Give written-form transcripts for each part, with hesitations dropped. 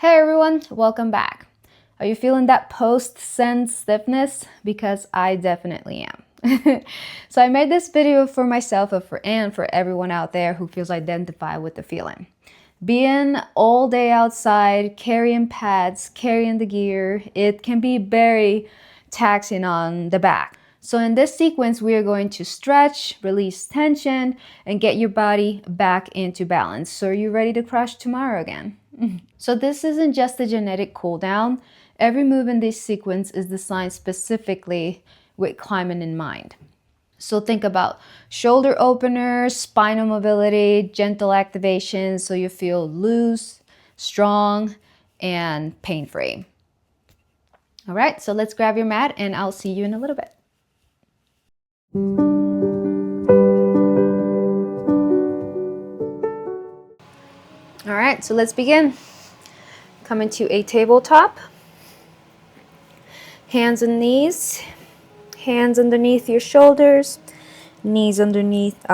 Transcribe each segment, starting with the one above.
Hey everyone, welcome back. Are you feeling that post-send stiffness? Because I definitely am. So I made this video for myself and for everyone out there who feels identified with the feeling. Being all day outside, carrying pads, carrying the gear, it can be very taxing on the back. So in this sequence, we are going to stretch, release tension, and get your body back into balance. So are you ready to crush tomorrow again? So this isn't just a genetic cool down. Every move in this sequence is designed specifically with climbing in mind. So think about shoulder openers, spinal mobility, gentle activation so you feel loose, strong, and pain-free. All right, so let's grab your mat and I'll see you in a little bit. All right, so let's begin. Come into a tabletop. Hands and knees. Hands underneath your shoulders. Knees underneath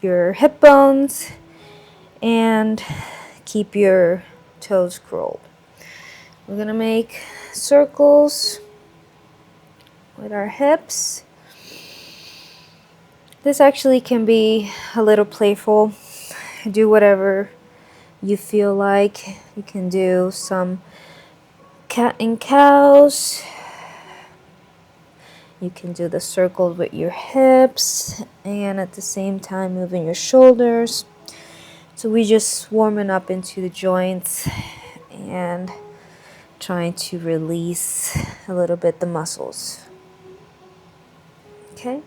your hip bones. And keep your toes curled. We're going to make circles with our hips. This actually can be a little playful. Do whatever you feel like. You can do some cat and cows. You can do the circle with your hips and at the same time moving your shoulders. So we just warming up into the joints and trying to release a little bit the muscles. Okay,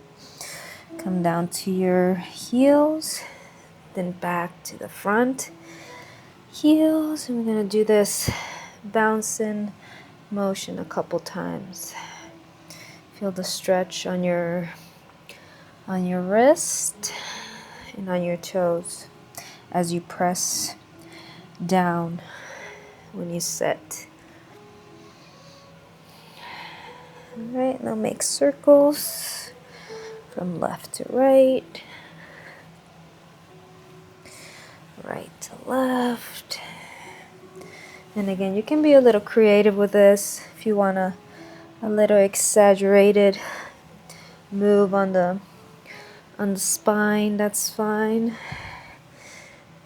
come down to your heels, then back to the front. Heels, and we're gonna do this bouncing motion a couple times. Feel the stretch on your wrist and on your toes as you press down when you sit. All right, now make circles from left to right, right to left. And again, you can be a little creative with this. If you want a little exaggerated move on the spine, that's fine.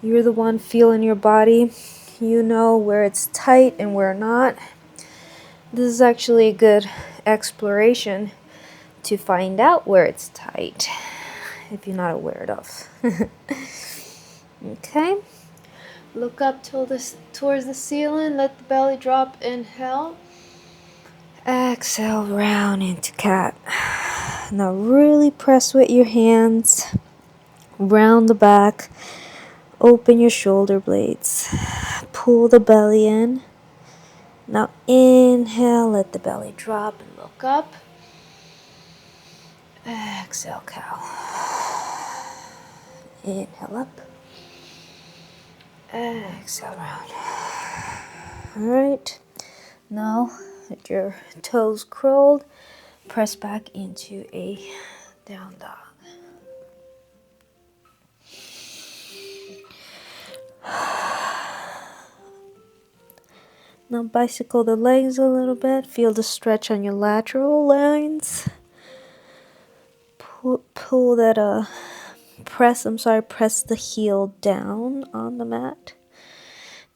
You're the one feeling your body. You know where it's tight and where not. This is actually a good exploration to find out where it's tight if you're not aware of. Okay. Look up towards the ceiling. Let the belly drop. Inhale. Exhale, round into cat. Now really press with your hands. Round the back. Open your shoulder blades. Pull the belly in. Now inhale, let the belly drop and look up. Exhale, cow. Inhale up. Exhale, round. Alright. Now, with your toes curled, press back into a down dog. Now bicycle the legs a little bit. Feel the stretch on your lateral lines. Pull that, press the heel down on the mat.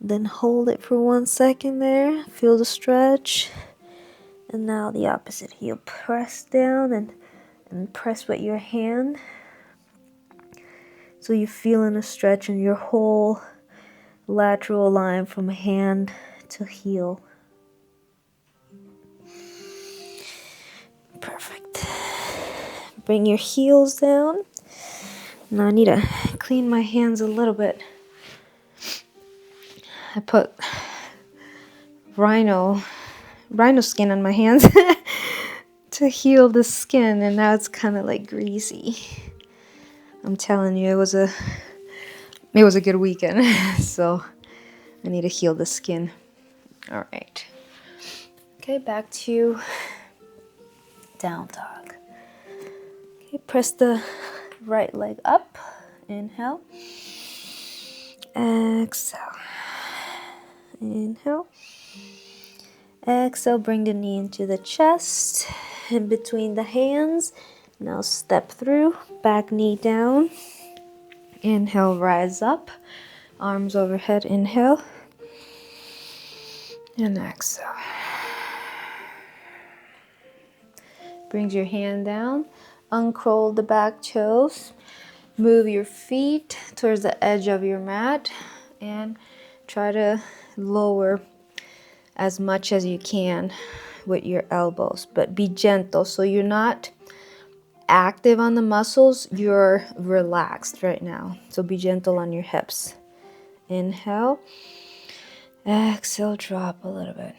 Then hold it for 1 second there. Feel the stretch. And now the opposite heel. Press down and press with your hand. So you're feeling a stretch in your whole lateral line from hand to heel. Perfect. Bring your heels down. Now I need to clean my hands a little bit. I put rhino skin on my hands to heal the skin, and now it's kind of like greasy. I'm telling you, it was a good weekend. So I need to heal the skin. All right. Okay, back to down dog. Okay, press the right leg up. Inhale. Exhale. Inhale. Exhale, bring the knee into the chest, in between the hands. Now step through, back knee down. Inhale, rise up, arms overhead, inhale. And exhale. Brings your hand down, uncurl the back toes, move your feet towards the edge of your mat, and try to lower as much as you can with your elbows, but be gentle so you're not active on the muscles, you're relaxed right now. So be gentle on your hips. Inhale, exhale, drop a little bit.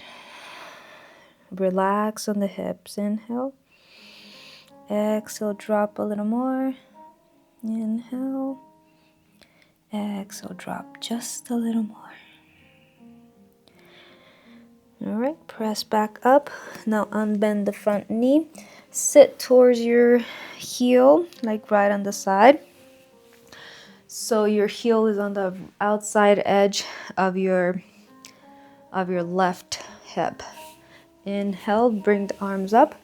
Relax on the hips. Inhale, exhale, drop a little more. Inhale, exhale, drop just a little more. All right, press back up. Now unbend the front knee. Sit towards your heel, like right on the side. So your heel is on the outside edge of your left hip. Inhale, bring the arms up.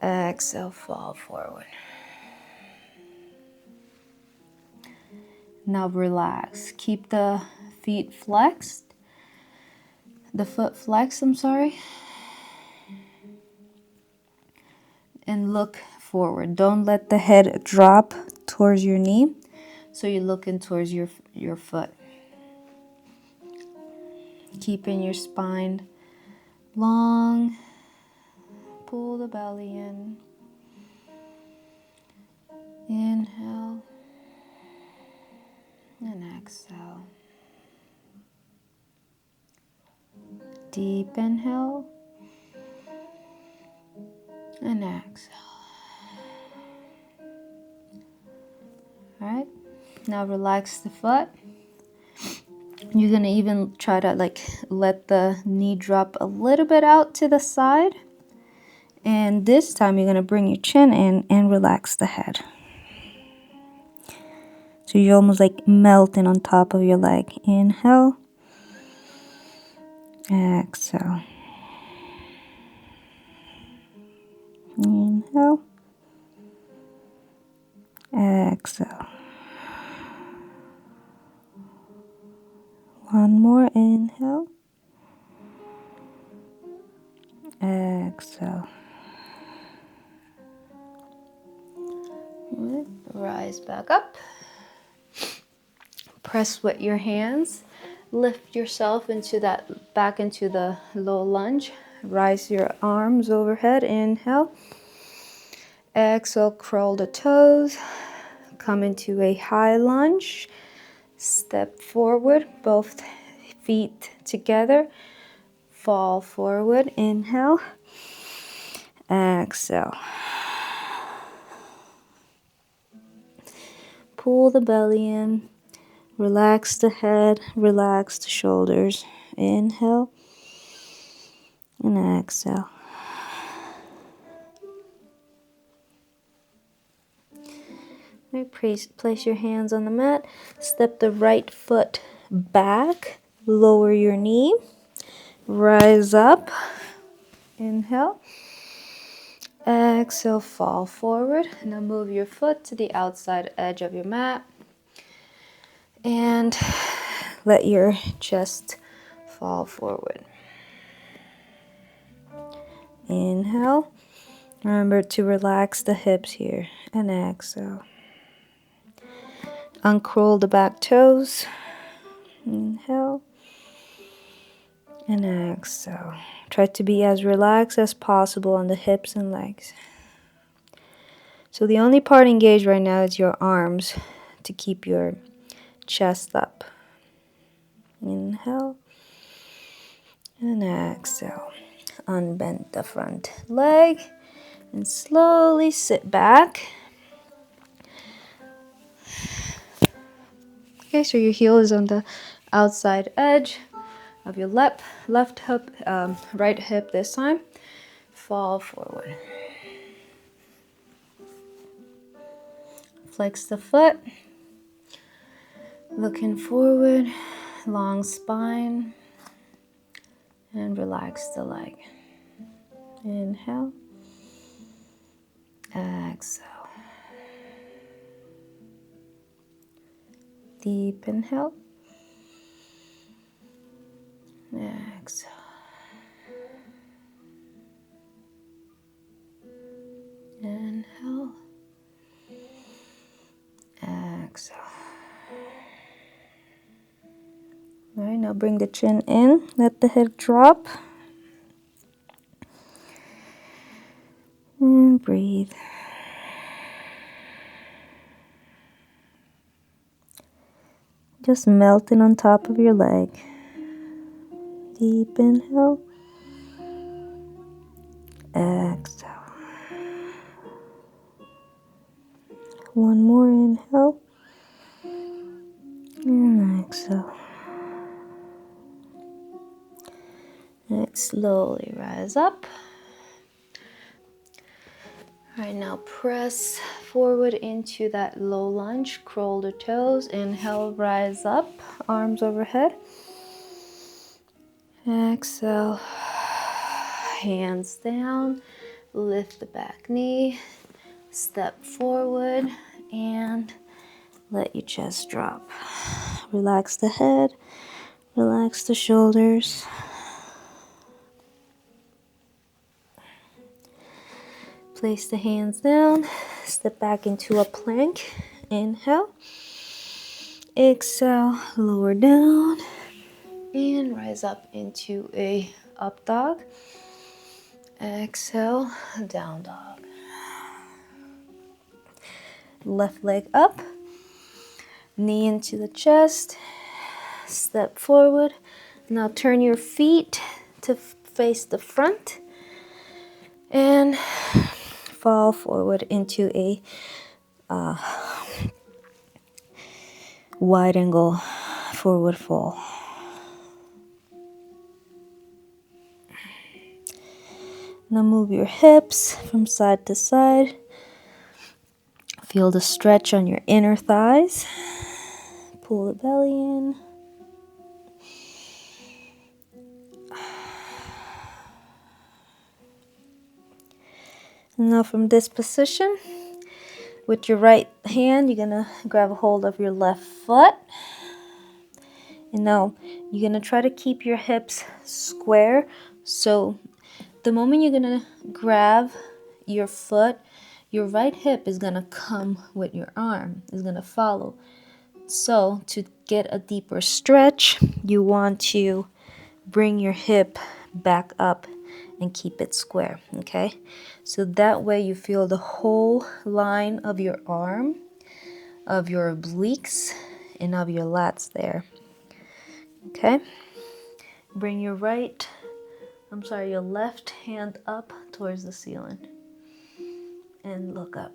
Exhale, fall forward. Now relax. Keep the feet flexed. The foot flexed, I'm sorry. And look forward. Don't let the head drop towards your knee. So you're looking towards your foot. Keeping your spine long. Pull the belly in. Inhale. And exhale. Deep inhale. And exhale. Alright, now relax the foot. You're gonna even try to let the knee drop a little bit out to the side. And this time you're gonna bring your chin in and relax the head. So you're almost like melting on top of your leg. Inhale. Exhale. Inhale. Exhale. One more inhale. Exhale. Rise back up. Press with your hands. Lift yourself back into the low lunge. Rise your arms overhead. Inhale. Exhale, curl the toes. Come into a high lunge. Step forward, both feet together. Fall forward. Inhale. Exhale. Pull the belly in. Relax the head. Relax the shoulders. Inhale. And exhale. Right, place your hands on the mat. Step the right foot back. Lower your knee. Rise up. Inhale. Exhale, fall forward. Now move your foot to the outside edge of your mat. And let your chest fall forward. Inhale. Remember to relax the hips here. And exhale. Uncurl the back toes. Inhale. And exhale. Try to be as relaxed as possible on the hips and legs. So the only part engaged right now is your arms to keep your chest up. Inhale. And exhale. Unbend the front leg and slowly sit back. Okay, so your heel is on the outside edge of your left hip, right hip this time. Fall forward. Flex the foot. Looking forward. Long spine. and relax the leg. Inhale, exhale. Deep inhale, exhale. Inhale, exhale. All right, now bring the chin in, let the head drop, and breathe. Just melting on top of your leg. Deep inhale, exhale. One more inhale, and exhale. Next, slowly rise up. All right, now press forward into that low lunge, curl the toes, inhale, rise up, arms overhead. Exhale, hands down, lift the back knee, step forward, and let your chest drop. Relax the head, relax the shoulders. Place the hands down, step back into a plank. Inhale, exhale, lower down, and rise up into a up dog. Exhale, down dog. Left leg up, knee into the chest, step forward. Now turn your feet to face the front and fall forward into a wide angle forward fold. Now move your hips from side to side. Feel the stretch on your inner thighs. Pull the belly in. And now from this position, with your right hand, you're gonna grab a hold of your left foot. And now you're gonna try to keep your hips square. So the moment you're gonna grab your foot, your right hip is gonna come with your arm, is gonna follow. So to get a deeper stretch, you want to bring your hip back up and keep it square, okay? So that way you feel the whole line of your arm, of your obliques, and of your lats there, okay? Bring your your left hand up towards the ceiling and look up.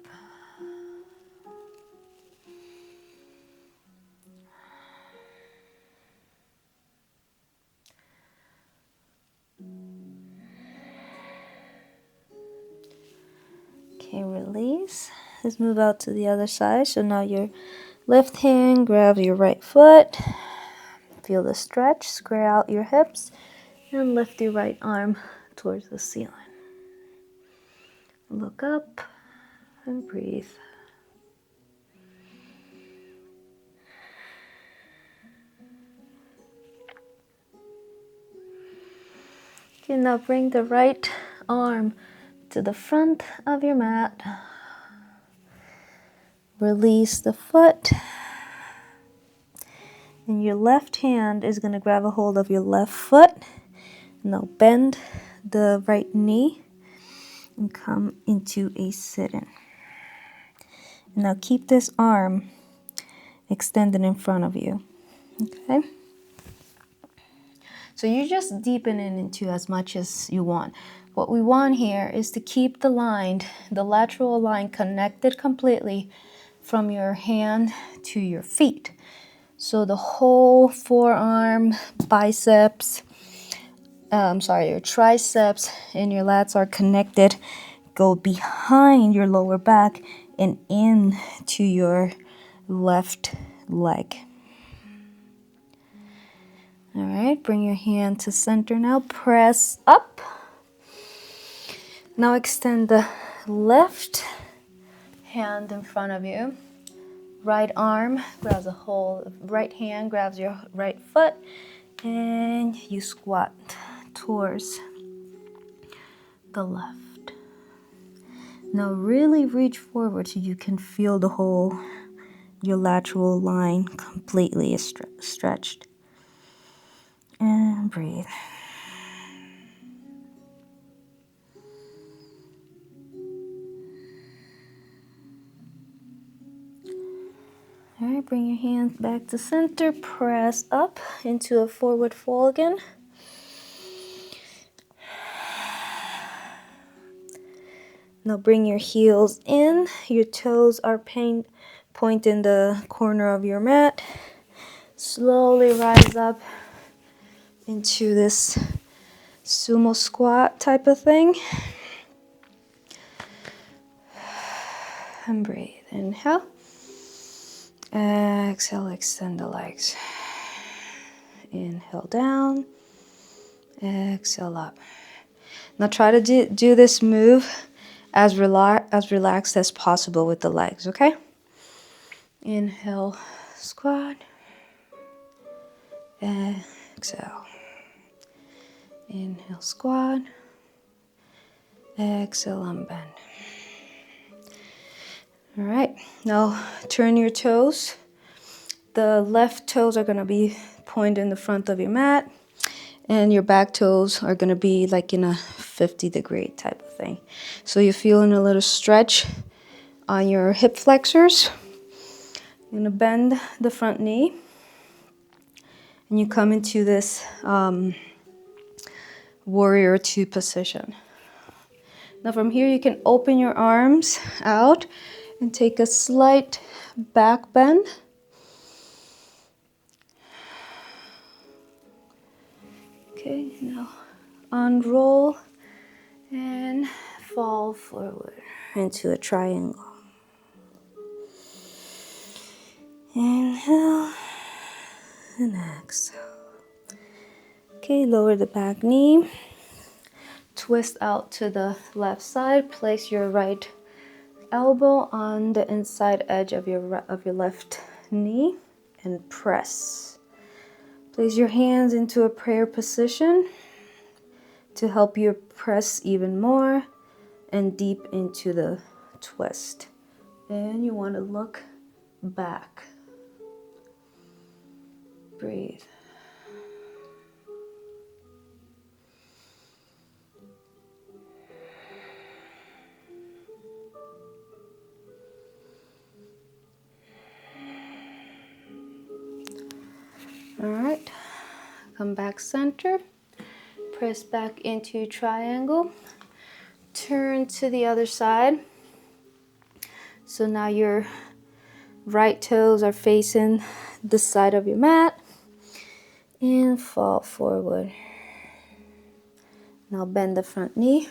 Okay, release. Let's move out to the other side. So now your left hand, grab your right foot. Feel the stretch, square out your hips, and lift your right arm towards the ceiling. Look up and breathe. Okay, now bring the right arm to the front of your mat. Release the foot. And your left hand is going to grab a hold of your left foot. Now bend the right knee and come into a sit-in. Now keep this arm extended in front of you. Okay? So you just deepen it into as much as you want. What we want here is to keep the lateral line connected completely from your hand to your feet. So the whole forearm, biceps, your triceps and your lats are connected. Go behind your lower back and into your left leg. All right, bring your hand to center now. Press up. Now extend the left hand in front of you. Right arm grabs a hold, right hand grabs your right foot, and you squat towards the left. Now really reach forward so you can feel the whole, your lateral line completely stretched. And breathe. All right, bring your hands back to center. Press up into a forward fold again. Now bring your heels in. Your toes are pointing the corner of your mat. Slowly rise up into this sumo squat type of thing. And breathe. Inhale. Exhale, extend the legs. Inhale down. Exhale up. Now try to do this move as relaxed as possible with the legs, okay? Inhale, squat. Exhale. Inhale, squat. Exhale, unbend. All right, now turn your toes. The left toes are gonna be pointed in the front of your mat, and your back toes are gonna be like in a 50-degree type of thing. So you're feeling a little stretch on your hip flexors. You're gonna bend the front knee, and you come into this warrior two position. Now from here you can open your arms out and take a slight back bend. Okay, now unroll and fall forward into a triangle. Inhale and exhale. Okay, lower the back knee. Twist out to the left side. Place your right elbow on the inside edge of your left knee and press. Place your hands into a prayer position to help you press even more and deep into the twist. And you want to look back. Breathe. All right, come back center, press back into triangle, turn to the other side. So now your right toes are facing the side of your mat and fall forward. Now bend the front knee,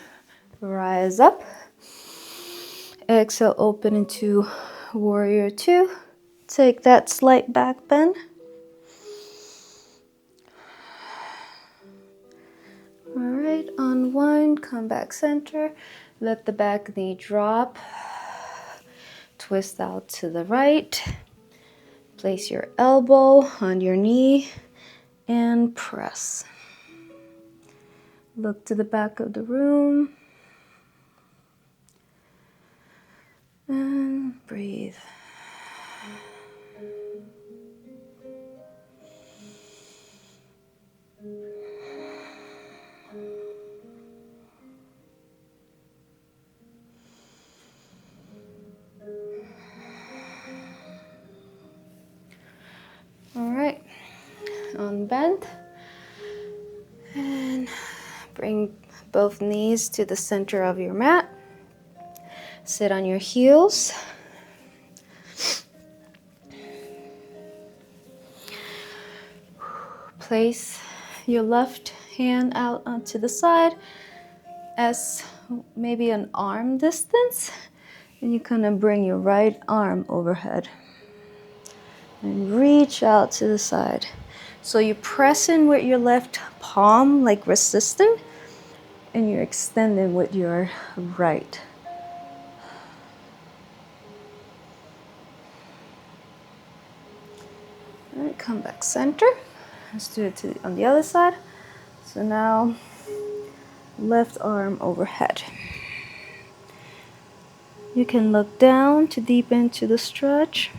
rise up, exhale, open into warrior two. Take that slight back bend. All right, unwind, come back center, let the back knee drop, twist out to the right, place your elbow on your knee and press. Look to the back of the room and breathe. All right, unbend and bring both knees to the center of your mat. Sit on your heels. Place your left hand out onto the side as maybe an arm distance. And you kind of bring your right arm overhead and reach out to the side. So you press in with your left palm like resistant, and you're extending with your right. All right, come back center. Let's do it on the other side. So now, left arm overhead. You can look down to deepen into the stretch.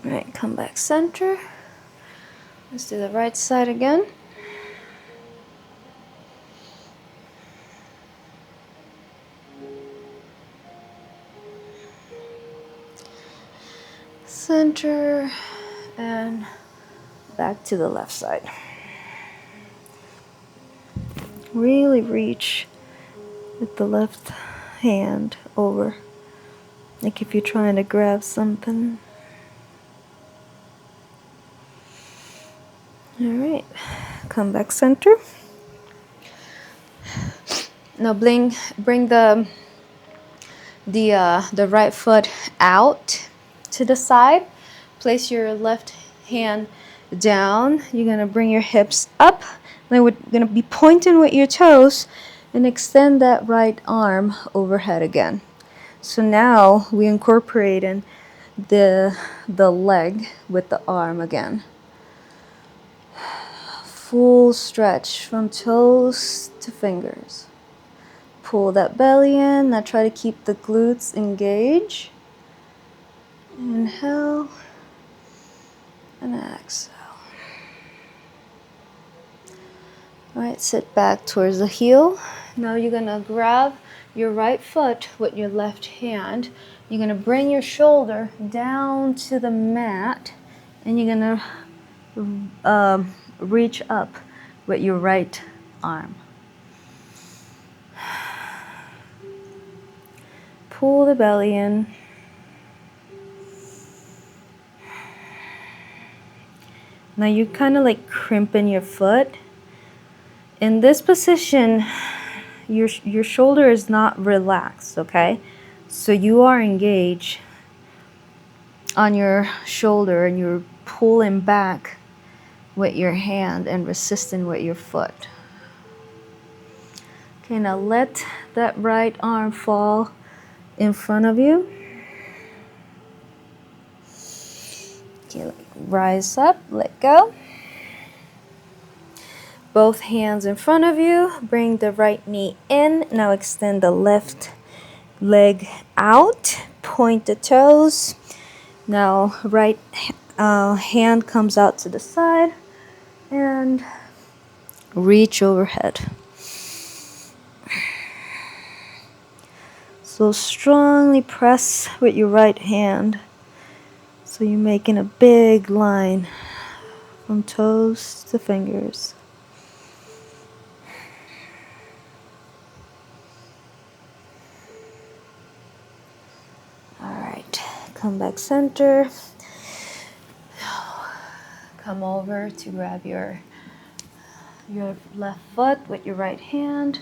All right, come back center. Let's do the right side again. Center and back to the left side. Really reach with the left hand over, like if you're trying to grab something. All right, come back center. Now bring the right foot out to the side. Place your left hand down. You're gonna bring your hips up. Then we're gonna be pointing with your toes and extend that right arm overhead again. So now we incorporate in the leg with the arm again. Full stretch from toes to fingers. Pull that belly in. Now try to keep the glutes engaged. Inhale and exhale. All right, sit back towards the heel. Now you're gonna grab your right foot with your left hand. You're gonna bring your shoulder down to the mat, and you're gonna reach up with your right arm. Pull the belly in. Now you kind of like crimping your foot. In this position, your shoulder is not relaxed, okay? So you are engaged on your shoulder and you're pulling back with your hand and resisting with your foot. Okay, now let that right arm fall in front of you. Okay, rise up, let go. Both hands in front of you. Bring the right knee in. Now extend the left leg out. Point the toes. Now right hand comes out to the side and reach overhead. So strongly press with your right hand. So you're making a big line from toes to fingers. All right, come back center. Come over to grab your left foot with your right hand.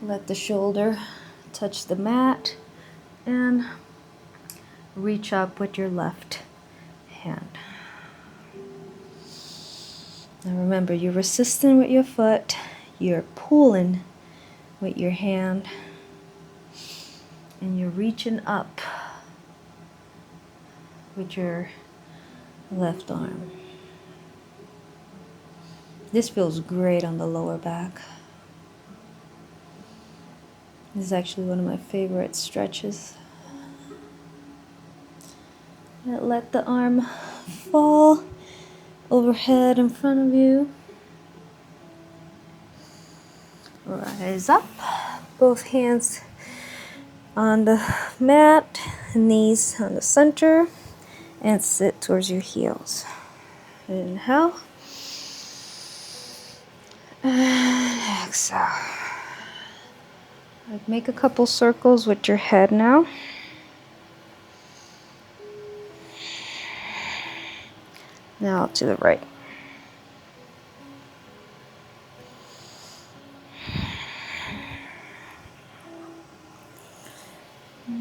Let the shoulder touch the mat and reach up with your left hand. Now remember, you're resisting with your foot, you're pulling with your hand, and you're reaching up with your left arm. This feels great on the lower back. This is actually one of my favorite stretches. Let the arm fall overhead in front of you. Rise up, both hands on the mat, knees on the center, and sit towards your heels. Inhale. And exhale. Make a couple circles with your head now. Now to the right.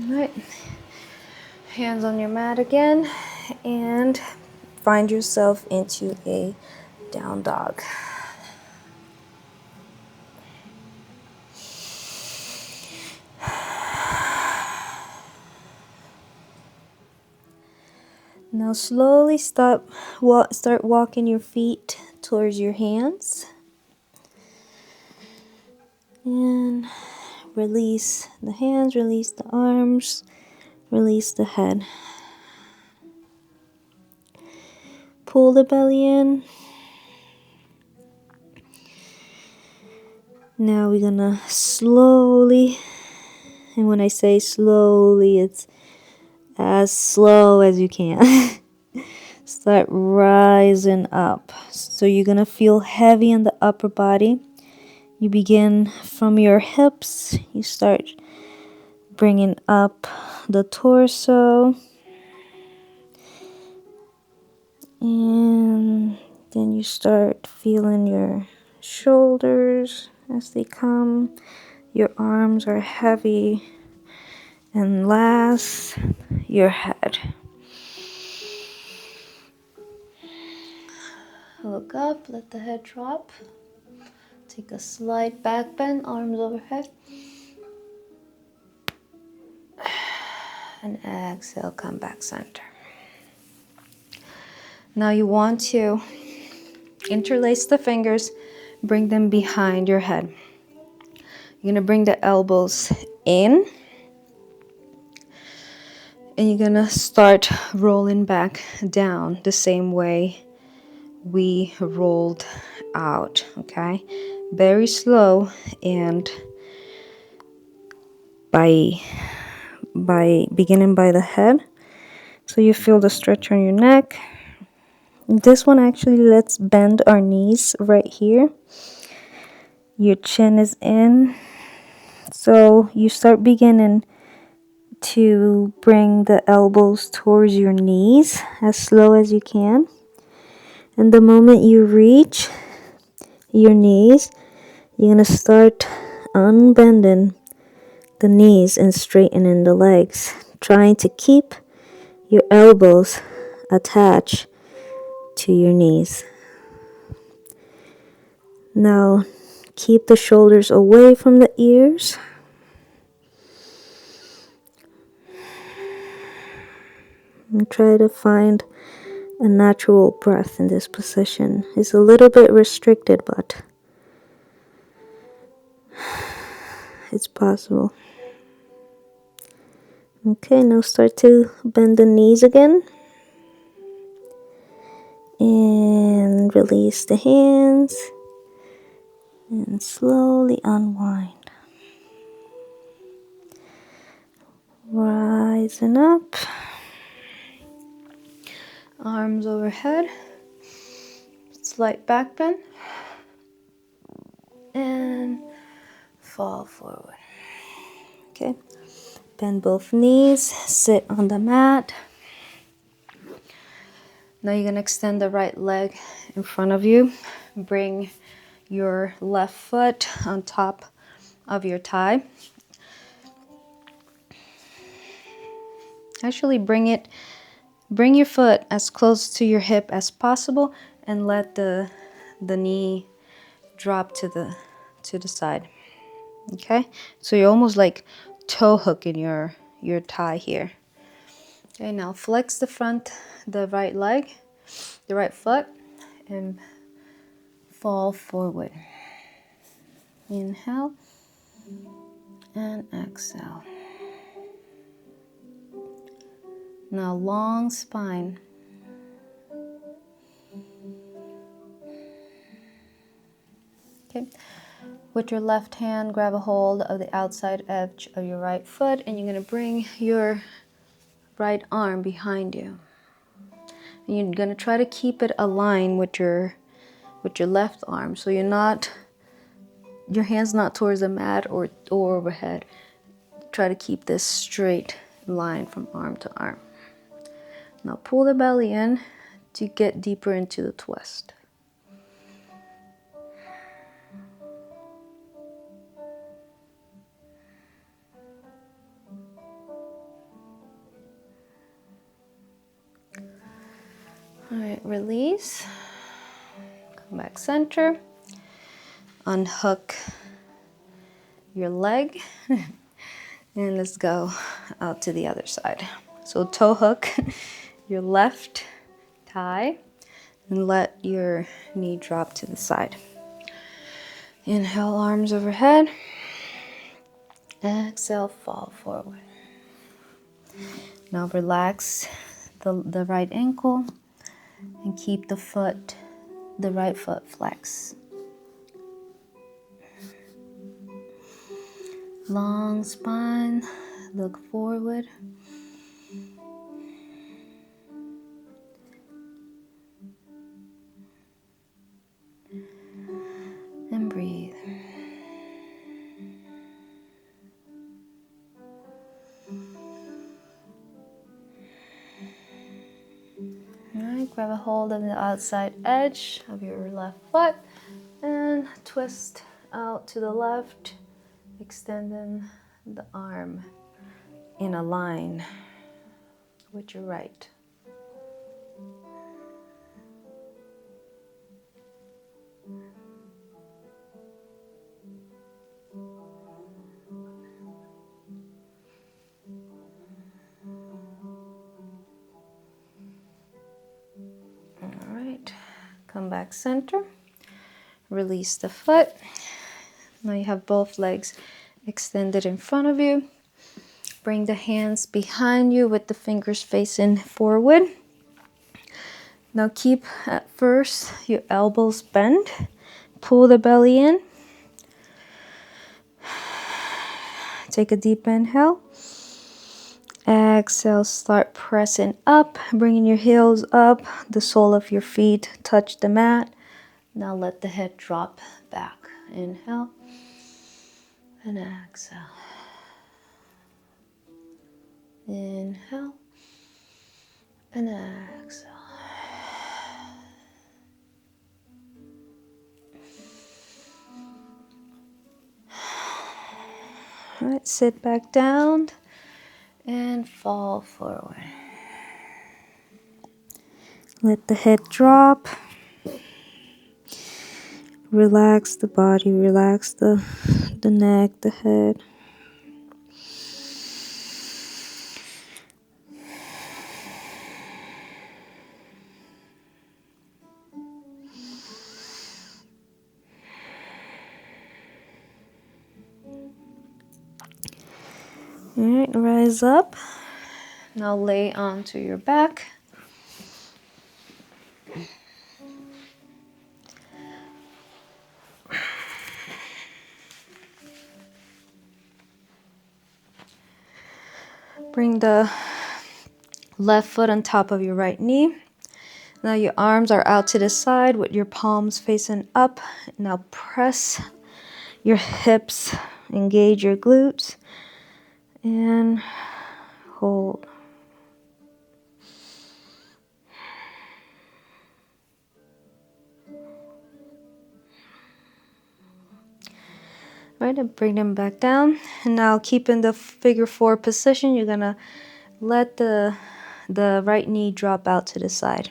Right. Hands on your mat again, and find yourself into a down dog. Now slowly start walking your feet towards your hands. And release the hands, release the arms, release the head. Pull the belly in. Now we're gonna slowly, and when I say slowly, it's as slow as you can. Start rising up. So you're gonna feel heavy in the upper body. You begin from your hips. You start bringing up the torso. And then you start feeling your shoulders as they come. Your arms are heavy. And last, your head. Look up, let the head drop. Take a slight back bend, arms overhead. And exhale, come back center. Now you want to interlace the fingers, bring them behind your head. You're gonna bring the elbows in, and you're gonna start rolling back down the same way we rolled out, okay? Very slow, and by beginning by the head, so you feel the stretch on your neck. This one actually, let's bend our knees right here. Your chin is in, so you start beginning to bring the elbows towards your knees as slow as you can. And the moment you reach your knees, you're gonna start unbending the knees and straightening the legs, trying to keep your elbows attached to your knees. Now keep the shoulders away from the ears. And try to find a natural breath in this position. It's a little bit restricted, but it's possible. Okay, now start to bend the knees again. And release the hands. And slowly unwind. Rising up. Arms overhead. Slight back bend. And fall forward. Okay. Bend both knees. Sit on the mat. Now you're going to extend the right leg in front of you. Bring your left foot on top of your thigh. Actually, bring your foot as close to your hip as possible, and let the knee drop to the side. Okay? So you're almost like toe hooking your thigh here. Okay, now flex the right leg, the right foot, and fall forward. Inhale and exhale. Now long spine. Okay. With your left hand, grab a hold of the outside edge of your right foot, and you're going to bring your right arm behind you. And you're going to try to keep it aligned with your left arm, so your hand's not towards the mat or overhead. Try to keep this straight line from arm to arm. Now pull the belly in to get deeper into the twist. All right, release. Come back center. Unhook your leg. And let's go out to the other side. So toe hook your left thigh and let your knee drop to the side. Inhale, arms overhead. Exhale, fall forward. Now relax the right ankle and keep the right foot flexed. Long spine, look forward. And breathe. All right, grab a hold of the outside edge of your left foot and twist out to the left, extending the arm in a line with your right. All right, come back center, release the foot. Now you have both legs extended in front of you. Bring the hands behind you with the fingers facing forward. Now keep at first your elbows bent. Pull the belly in. Take a deep inhale. Exhale, start pressing up, bringing your heels up. The sole of your feet touch the mat. Now let the head drop back. Inhale and exhale. Inhale and exhale. All right, sit back down and fall forward. Let the head drop. Relax the body, relax the neck, the head. All right, rise up. Now lay onto your back. Bring the left foot on top of your right knee. Now your arms are out to the side with your palms facing up. Now press your hips, engage your glutes, and hold. Right, and bring them back down. And now keep in the figure four position. You're gonna let the right knee drop out to the side.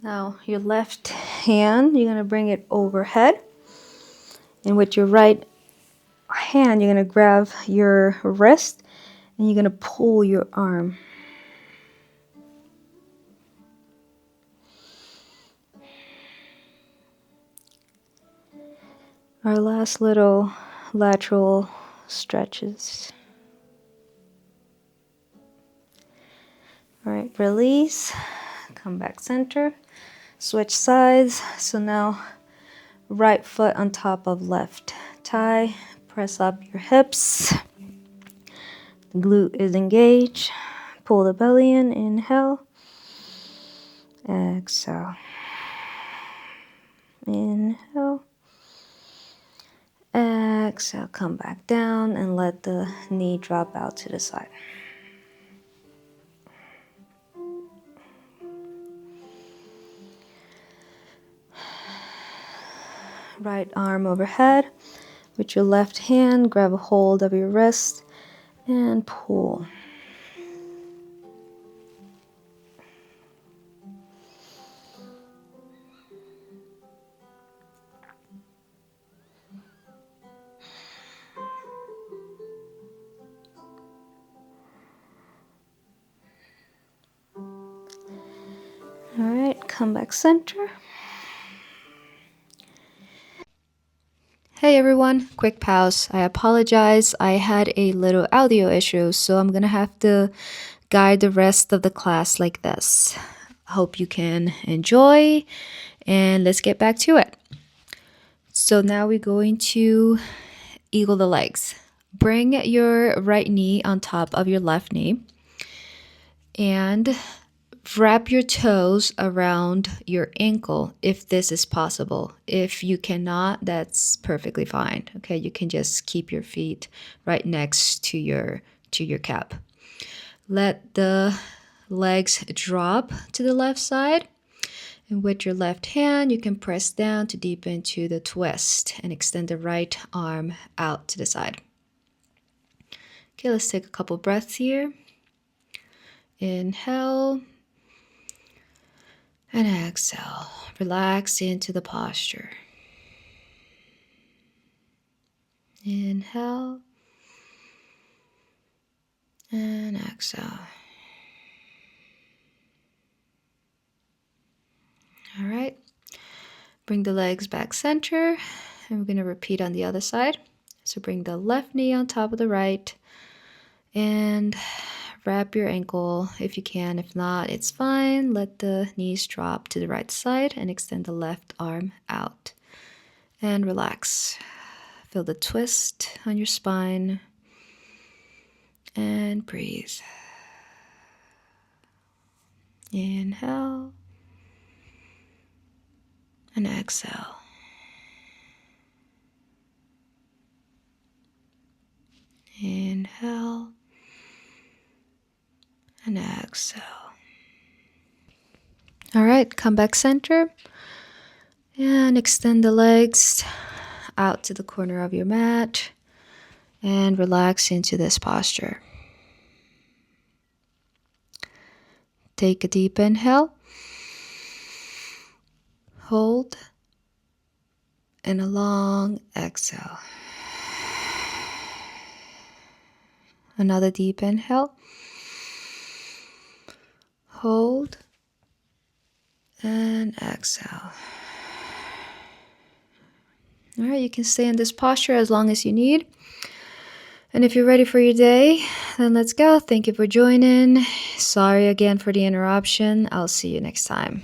Now your left hand, you're gonna bring it overhead. And with your right hand, you're gonna grab your wrist and you're gonna pull your arm. Our last little lateral stretches. All right, release, come back center, switch sides. So now right foot on top of left thigh, press up your hips. The glute is engaged. Pull the belly in, inhale, exhale. Inhale, exhale, come back down and let the knee drop out to the side. Right arm overhead, With your left hand, grab a hold of your wrist and pull. All right, come back center. Hey everyone, quick pause. I apologize. I had a little audio issue, so I'm gonna have to guide the rest of the class like this. Hope you can enjoy, and let's get back to it. So now we're going to eagle the legs. Bring your right knee on top of your left knee and wrap your toes around your ankle if this is possible. If you cannot, that's perfectly fine. Okay, you can just keep your feet right next to your cap. Let the legs drop to the left side. And with your left hand, you can press down to deepen into the twist and extend the right arm out to the side. Okay, let's take a couple breaths here. Inhale and exhale. Relax into the posture. Inhale and exhale. All right. Bring the legs back center, and we're going to repeat on the other side. So bring the left knee on top of the right and wrap your ankle if you can. If not, it's fine. Let the knees drop to the right side and extend the left arm out. And relax. Feel the twist on your spine. And breathe. Inhale. And exhale. Inhale. And exhale. All right, come back center. And extend the legs out to the corner of your mat. And relax into this posture. Take a deep inhale. Hold. And a long exhale. Another deep inhale. Hold. And exhale. All right, you can stay in this posture as long as you need. And if you're ready for your day, then let's go. Thank you for joining. Sorry again for the interruption. I'll see you next time.